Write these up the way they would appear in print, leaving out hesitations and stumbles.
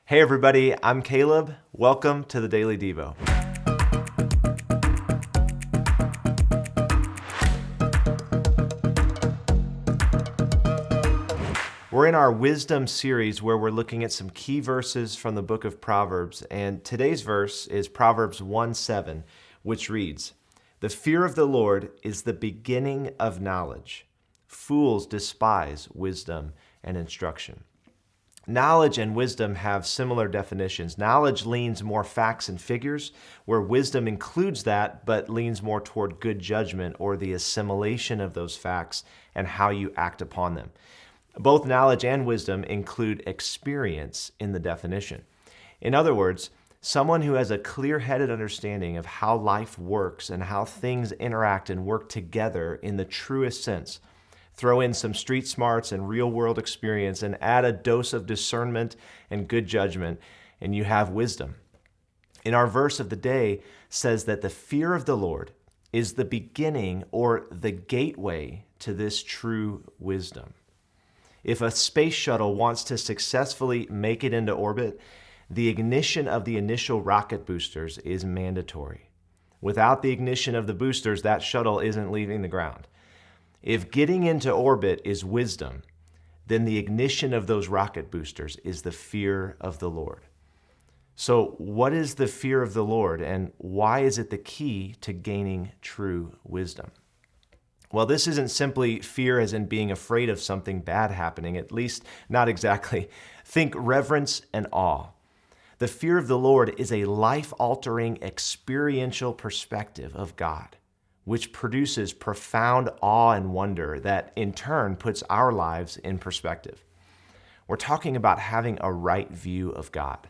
Hey everybody, I'm Caleb. Welcome to the Daily Devo. We're in our wisdom series where we're looking at some key verses from the book of Proverbs, and today's verse is Proverbs 1:7, which reads, "The fear of the Lord is the beginning of knowledge. Fools despise wisdom and instruction." Knowledge and wisdom have similar definitions. Knowledge leans more facts and figures, where wisdom includes that, but leans more toward good judgment or the assimilation of those facts and how you act upon them. Both knowledge and wisdom include experience in the definition. In other words, someone who has a clear-headed understanding of how life works and how things interact and work together in the truest sense. Throw in some street smarts and real-world experience and add a dose of discernment and good judgment, and you have wisdom. In our verse of the day says that the fear of the Lord is the beginning or the gateway to this true wisdom. If a space shuttle wants to successfully make it into orbit, the ignition of the initial rocket boosters is mandatory. Without the ignition of the boosters, that shuttle isn't leaving the ground. If getting into orbit is wisdom, then the ignition of those rocket boosters is the fear of the Lord. So, what is the fear of the Lord, and why is it the key to gaining true wisdom? Well, this isn't simply fear as in being afraid of something bad happening, at least not exactly. Think reverence and awe. The fear of the Lord is a life-altering experiential perspective of God, which produces profound awe and wonder that in turn puts our lives in perspective. We're talking about having a right view of God.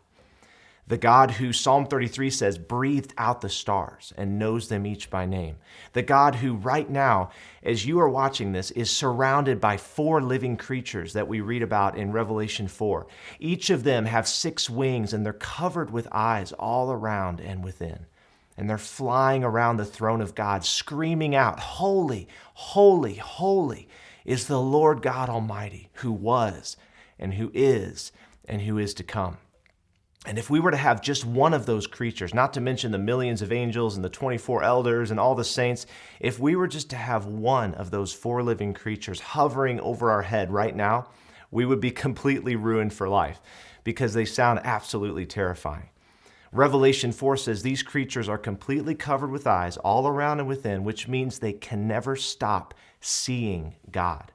The God who, Psalm 33 says, breathed out the stars and knows them each by name. The God who right now, as you are watching this, is surrounded by 4 living creatures that we read about in Revelation 4. Each of them have 6 wings and they're covered with eyes all around and within. And they're flying around the throne of God, screaming out, "Holy, holy, holy is the Lord God Almighty, who was and who is to come." And if we were to have just one of those creatures, not to mention the millions of angels and the 24 elders and all the saints, if we were just to have one of those 4 living creatures hovering over our head right now, we would be completely ruined for life because they sound absolutely terrifying. Revelation 4 says these creatures are completely covered with eyes all around and within, which means they can never stop seeing God.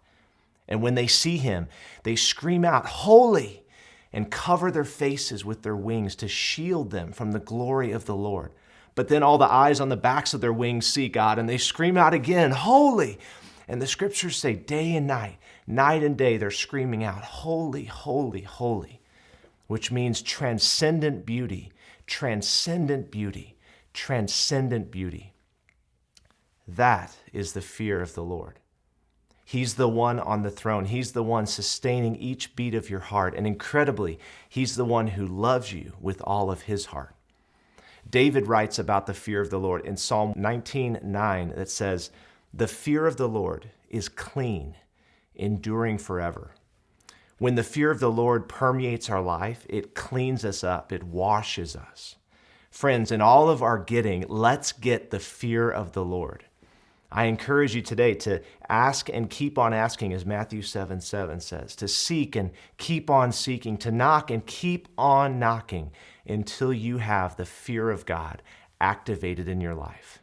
And when they see him, they scream out, "Holy!" and cover their faces with their wings to shield them from the glory of the Lord. But then all the eyes on the backs of their wings see God, and they scream out again, "Holy!" And the scriptures say day and night and day, they're screaming out, "Holy, holy, holy," which means transcendent beauty, transcendent beauty, transcendent beauty. That is the fear of the Lord. He's the one on the throne. He's the one sustaining each beat of your heart. And incredibly, he's the one who loves you with all of his heart. David writes about the fear of the Lord in Psalm 19:9 that says, "The fear of the Lord is clean, enduring forever." When the fear of the Lord permeates our life, it cleans us up, it washes us. Friends, in all of our getting, let's get the fear of the Lord. I encourage you today to ask and keep on asking, as Matthew 7:7 says, to seek and keep on seeking, to knock and keep on knocking until you have the fear of God activated in your life.